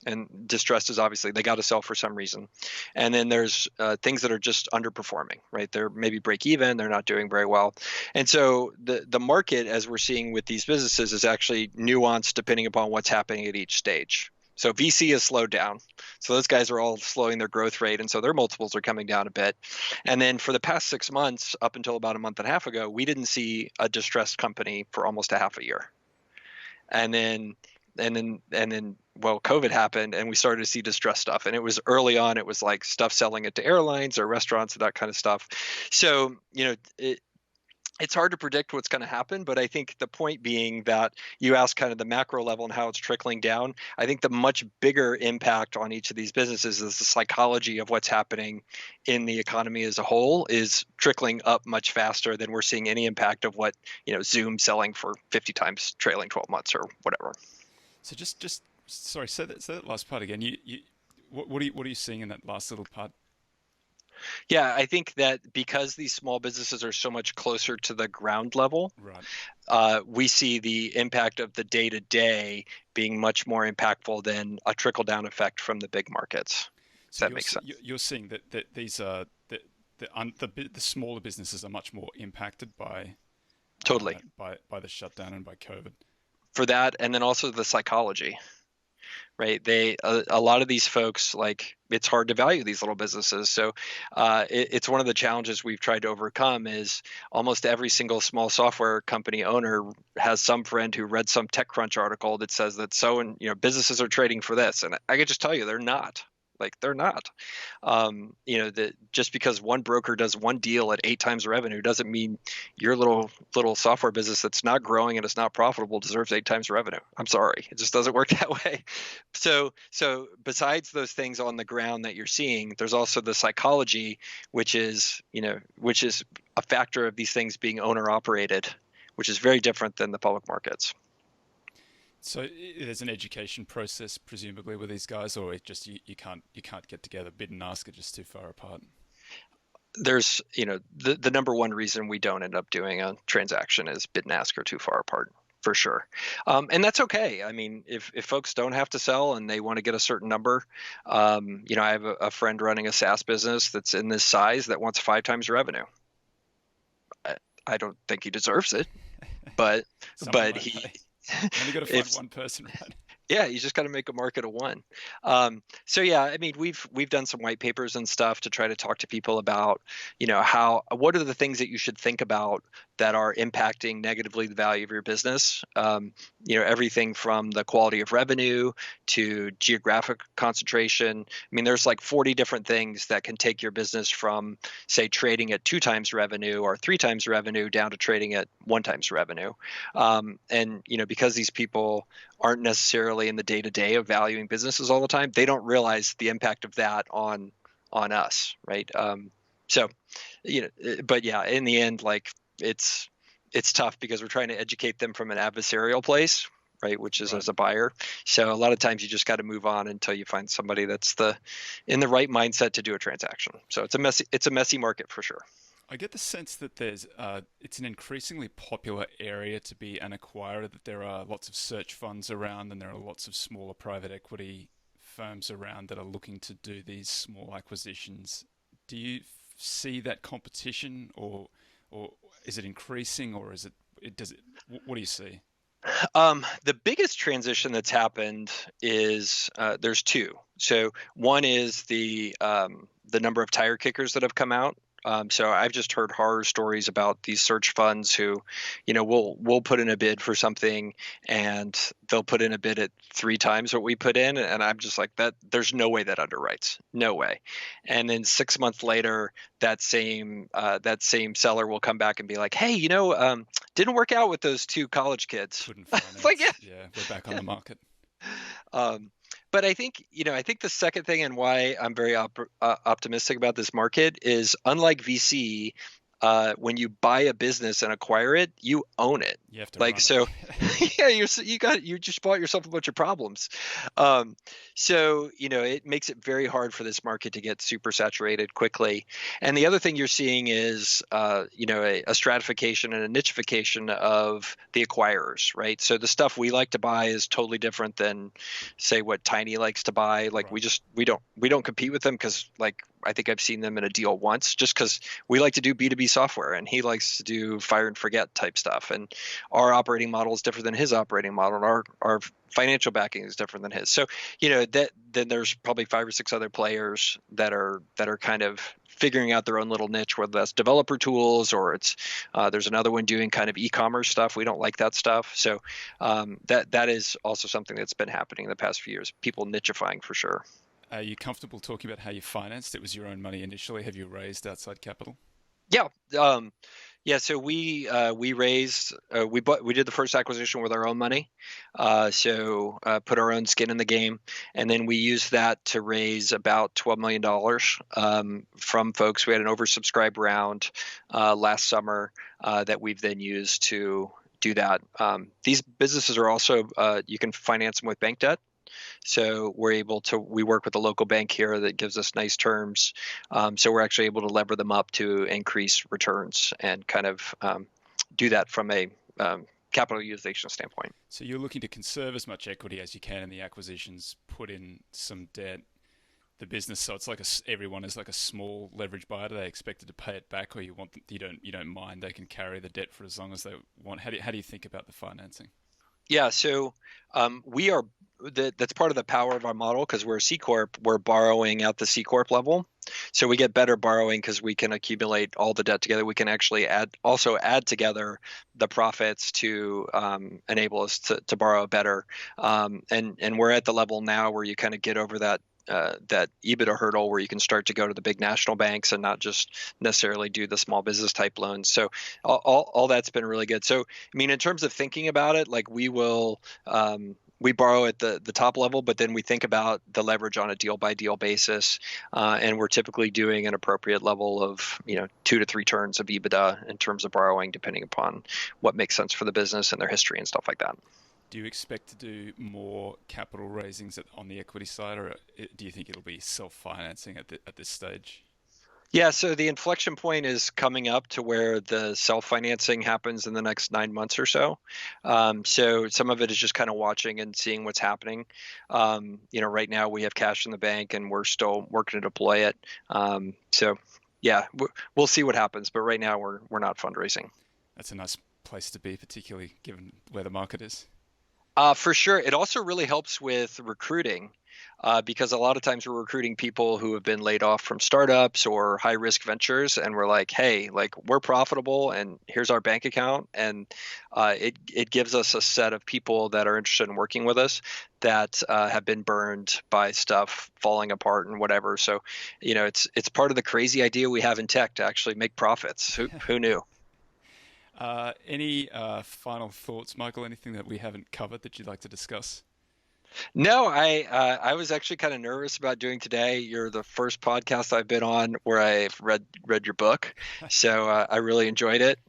And distressed is obviously they got to sell for some reason. And then there's things that are just underperforming, right? They're maybe break even, they're not doing very well. And so the market, as we're seeing with these businesses, is actually nuanced depending upon what's happening at each stage. So VC has slowed down. So those guys are all slowing their growth rate. And so their multiples are coming down a bit. And then for the past 6 months, up until about a month and a half ago, we didn't see a distressed company for almost a half a year. And then COVID happened and we started to see distressed stuff. And it was early on, it was like stuff selling it to airlines or restaurants and that kind of stuff. So, it's hard to predict what's going to happen, but I think the point being that you ask kind of the macro level and how it's trickling down. I think the much bigger impact on each of these businesses is the psychology of what's happening in the economy as a whole is trickling up much faster than we're seeing any impact of what, Zoom selling for 50 times trailing 12 months or whatever. So just sorry, say that last part again. What are you seeing in that last little part? Yeah, I think that because these small businesses are so much closer to the ground level, right, we see the impact of the day-to-day being much more impactful than a trickle-down effect from the big markets. So that makes sense. You're seeing that these are the smaller businesses are much more impacted by totally by the shutdown and by COVID. For that, and then also the psychology. Right. A lot of these folks, like, it's hard to value these little businesses. So it's one of the challenges we've tried to overcome is almost every single small software company owner has some friend who read some TechCrunch article that says that businesses are trading for this. And I can just tell you, they're not. They're not. That just because one broker does one deal at 8 times revenue doesn't mean your little software business that's not growing and it's not profitable deserves 8 times revenue. I'm sorry, it just doesn't work that way. So besides those things on the ground that you're seeing, there's also the psychology, which is a factor of these things being owner operated, which is very different than the public markets. So there's an education process presumably with these guys, or it just you can't get together. Bid and ask are just too far apart. There's the number one reason we don't end up doing a transaction is bid and ask are too far apart, for sure. And that's okay. I mean, if folks don't have to sell and they want to get a certain number, I have a friend running a SaaS business that's in this size that wants 5 times revenue. I don't think he deserves it, but he. Only got to find one person, right? Yeah, you just got to make a market of one. So yeah, I mean, we've done some white papers and stuff to try to talk to people about, what are the things that you should think about that are impacting negatively the value of your business. Everything from the quality of revenue to geographic concentration. I mean, there's like 40 different things that can take your business from, say, trading at 2 times revenue or 3 times revenue down to trading at 1 times revenue. And because these people aren't necessarily in the day-to-day of valuing businesses all the time, they don't realize the impact of that on us, right? But yeah, in the end, like, it's tough because we're trying to educate them from an adversarial place, right? Which is right. As a buyer. So a lot of times you just got to move on until you find somebody that's in the right mindset to do a transaction. So it's a messy market for sure. I get the sense that it's an increasingly popular area to be an acquirer, that there are lots of search funds around and there are lots of smaller private equity firms around that are looking to do these small acquisitions. Do you see that competition or is it increasing, or is it does it? What do you see? The biggest transition that's happened is there's two. So one is the number of tire kickers that have come out. So I've just heard horror stories about these search funds who, we'll put in a bid for something and they'll put in a bid at 3 times what we put in, and I'm just like, that there's no way that underwrites, no way. And then 6 months later, that same seller will come back and be like, hey, didn't work out with those 2 college kids. Couldn't finance. Like, yeah, we're back on the market. But I think the second thing, and why I'm very optimistic about this market, is unlike VC, when you buy a business and acquire it, you own it. You have to like run so. it. Yeah, you just bought yourself a bunch of problems. So it makes it very hard for this market to get super saturated quickly. And the other thing you're seeing is a stratification and a nichification of the acquirers, right? So the stuff we like to buy is totally different than, say, what Tiny likes to buy. Like, right. we don't compete with them because, like, I think I've seen them in a deal once, just because we like to do B2B software and he likes to do fire and forget type stuff. And our operating model is different than his operating model. And our financial backing is different than his. So, then there's probably 5 or 6 other players that are kind of figuring out their own little niche, whether that's developer tools or it's there's another one doing kind of e-commerce stuff. We don't like that stuff. So that is also something that's been happening in the past few years. People nichifying for sure. Are you comfortable talking about how you financed? It was your own money initially. Have you raised outside capital? Yeah. So we raised we did the first acquisition with our own money, so put our own skin in the game, and then we used that to raise about $12 million from folks. We had an oversubscribed round last summer that we've then used to do that. These businesses are also you can finance them with bank debt. So we work with a local bank here that gives us nice terms. So we're actually able to lever them up to increase returns and kind of do that from a capital utilization standpoint. So you're looking to conserve as much equity as you can in the acquisitions, put in some debt. The business, so it's like everyone is like a small leverage buyer. Do they expected to pay it back, or you don't mind? They can carry the debt for as long as they want. How do you think about the financing? Yeah, so we are that's part of the power of our model because we're a C corp. We're borrowing at the C corp level, so we get better borrowing because we can accumulate all the debt together. We can actually add together the profits to enable us to borrow better. And we're at the level now where you kind of get over that EBITDA hurdle where you can start to go to the big national banks and not just necessarily do the small business type loans. So all that's been really good. So, I mean, in terms of thinking about it, like we borrow at the top level, but then we think about the leverage on a deal by deal basis. And we're typically doing an appropriate level of, 2 to 3 turns of EBITDA in terms of borrowing, depending upon what makes sense for the business and their history and stuff like that. Do you expect to do more capital raisings on the equity side, or do you think it'll be self-financing at this stage? Yeah, so the inflection point is coming up to where the self-financing happens in the next 9 months or so. So some of it is just kind of watching and seeing what's happening. Right now we have cash in the bank and we're still working to deploy it. So yeah, we'll see what happens. But right now we're not fundraising. That's a nice place to be, particularly given where the market is. For sure. It also really helps with recruiting because a lot of times we're recruiting people who have been laid off from startups or high risk ventures. And we're like, hey, like we're profitable and here's our bank account. And it gives us a set of people that are interested in working with us that have been burned by stuff falling apart and whatever. So, it's part of the crazy idea we have in tech to actually make profits. Who knew? Any final thoughts, Michael? Anything that we haven't covered that you'd like to discuss? No, I was actually kind of nervous about doing today. You're the first podcast I've been on where I've read your book, so I really enjoyed it.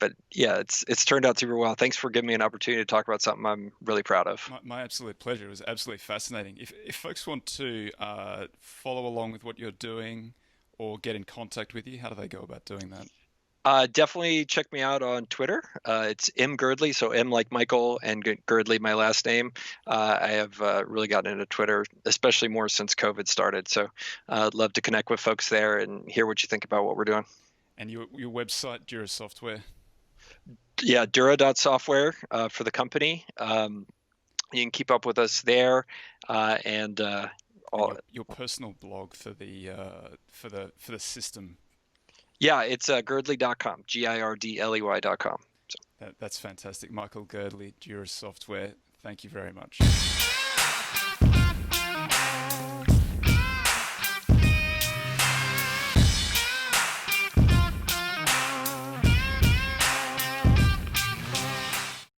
But yeah, it's turned out super well. Thanks for giving me an opportunity to talk about something I'm really proud of. My absolute pleasure. It was absolutely fascinating. If folks want to follow along with what you're doing or get in contact with you, how do they go about doing that? Definitely check me out on Twitter. It's M Girdley, so M like Michael and Girdley, my last name. I have really gotten into Twitter, especially more since COVID started. So I'd love to connect with folks there and hear what you think about what we're doing. And your website, Dura Software? Yeah, Dura.software for the company. You can keep up with us there, and your personal blog for the system. Yeah, it's Girdley.com, Girdley.com. That's fantastic. Michael Girdley, Dura Software. Thank you very much.